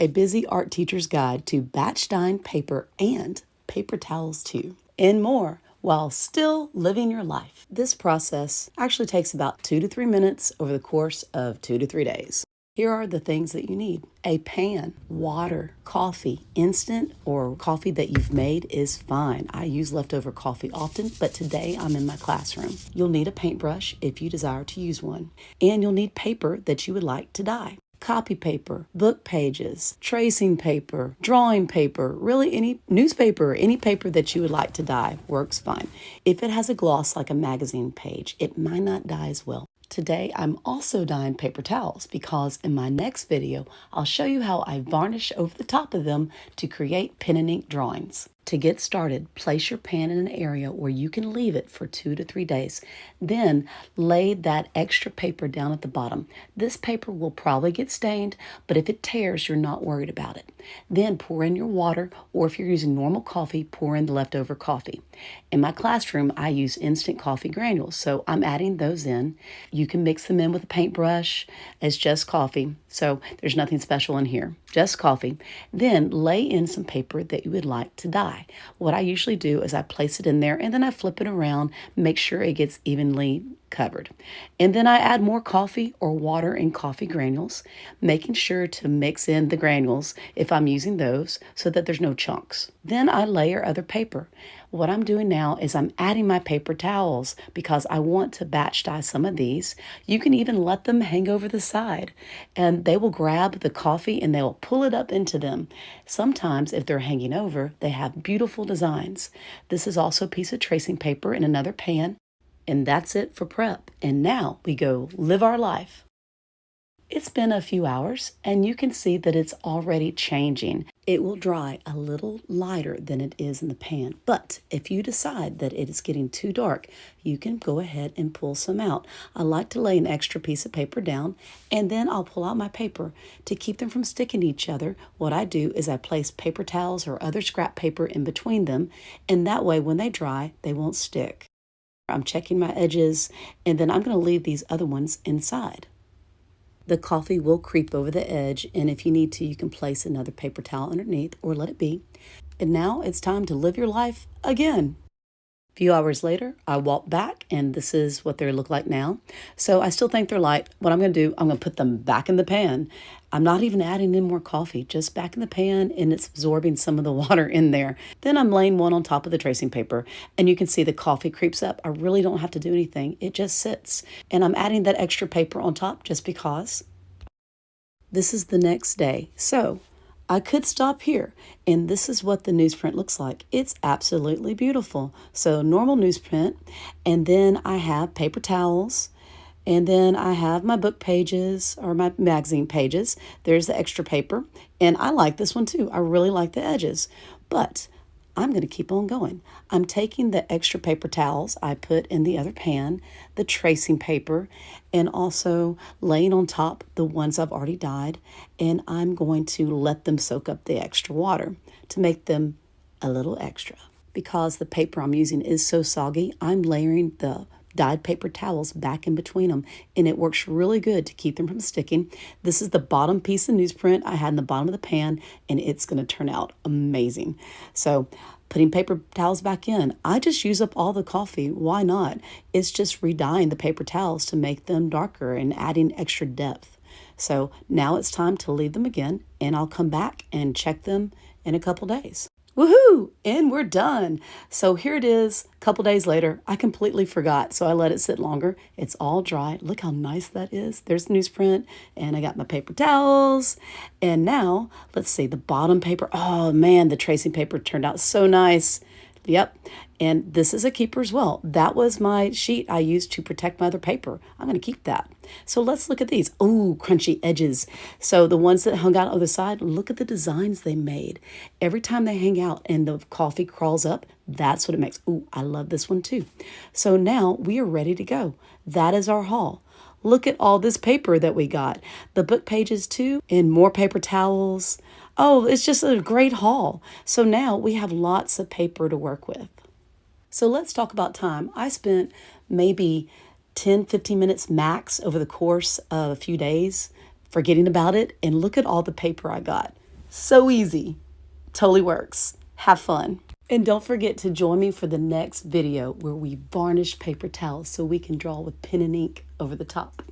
a busy art teacher's guide to batch dyeing paper and paper towels too, and more while still living your life. This process actually takes about 2 to 3 minutes over the course of 2 to 3 days. Here are the things that you need. A pan, water, coffee, instant or coffee that you've made is fine. I use leftover coffee often, but today I'm in my classroom. You'll need a paintbrush if you desire to use one, and you'll need paper that you would like to dye. Copy paper, book pages, tracing paper, drawing paper, really any newspaper, any paper that you would like to dye works fine. If it has a gloss like a magazine page, it might not dye as well. Today, I'm also dyeing paper towels because in my next video, I'll show you how I varnish over the top of them to create pen and ink drawings. To get started, place your pan in an area where you can leave it for 2 to 3 days. Then lay that extra paper down at the bottom. This paper will probably get stained, but if it tears, you're not worried about it. Then pour in your water, or if you're using normal coffee, pour in the leftover coffee. In my classroom, I use instant coffee granules, so I'm adding those in. You can mix them in with a paintbrush. It's just coffee, so there's nothing special in here, just coffee. Then lay in some paper that you would like to dye. What I usually do is I place it in there and then I flip it around, make sure it gets evenly covered. And then I add more coffee or water and coffee granules, making sure to mix in the granules if I'm using those so that there's no chunks. Then I layer other paper. What I'm doing now is I'm adding my paper towels because I want to batch dye some of these. You can even let them hang over the side and they will grab the coffee and they will pull it up into them. Sometimes if they're hanging over, they have beautiful designs. This is also a piece of tracing paper in another pan. And that's it for prep. And now we go live our life. It's been a few hours and you can see that it's already changing. It will dry a little lighter than it is in the pan. But if you decide that it is getting too dark, you can go ahead and pull some out. I like to lay an extra piece of paper down and then I'll pull out my paper. To keep them from sticking to each other, what I do is I place paper towels or other scrap paper in between them, and that way when they dry, they won't stick. I'm checking my edges, and then I'm going to leave these other ones inside. The coffee will creep over the edge, and if you need to, you can place another paper towel underneath or let it be. And now it's time to live your life again. A few hours later, I walk back, and this is what they look like now. So I still think they're light. What I'm going to do, I'm going to put them back in the pan. I'm not even adding in more coffee, just back in the pan, and it's absorbing some of the water in there. Then I'm laying one on top of the tracing paper, and you can see the coffee creeps up. I really don't have to do anything. It just sits. And I'm adding that extra paper on top just because. This is the next day. So I could stop here, and this is what the newsprint looks like. It's absolutely beautiful. So normal newsprint, and then I have paper towels, and then I have my book pages or my magazine pages. There's the extra paper, and I like this one too. I really like the edges, but I'm going to keep on going. I'm taking the extra paper towels I put in the other pan, the tracing paper, and also laying on top the ones I've already dyed, and I'm going to let them soak up the extra water to make them a little extra. Because the paper I'm using is so soggy, I'm layering the dyed paper towels back in between them, and it works really good to keep them from sticking. This is the bottom piece of newsprint I had in the bottom of the pan, and it's going to turn out amazing. So putting paper towels back in, I just use up all the coffee. Why not? It's just re-dyeing the paper towels to make them darker and adding extra depth. So now it's time to leave them again, and I'll come back and check them in a couple days. Woohoo! And we're done. So here it is, a couple days later. I completely forgot, so I let it sit longer. It's all dry. Look how nice that is. There's the newsprint, and I got my paper towels. And now, let's see, the bottom paper. Oh man, the tracing paper turned out so nice. Yep. And this is a keeper as well. That was my sheet I used to protect my other paper. I'm going to keep that. So let's look at these. Oh, crunchy edges. So the ones that hung out on the side, look at the designs they made. Every time they hang out and the coffee crawls up, that's what it makes. Oh, I love this one too. So now we are ready to go. That is our haul. Look at all this paper that we got. The book pages too, and more paper towels. Oh, it's just a great haul. So now we have lots of paper to work with. So let's talk about time. I spent maybe 10, 15 minutes max over the course of a few days forgetting about it. And look at all the paper I got. So easy. Totally works. Have fun. And don't forget to join me for the next video where we varnish paper towels so we can draw with pen and ink over the top.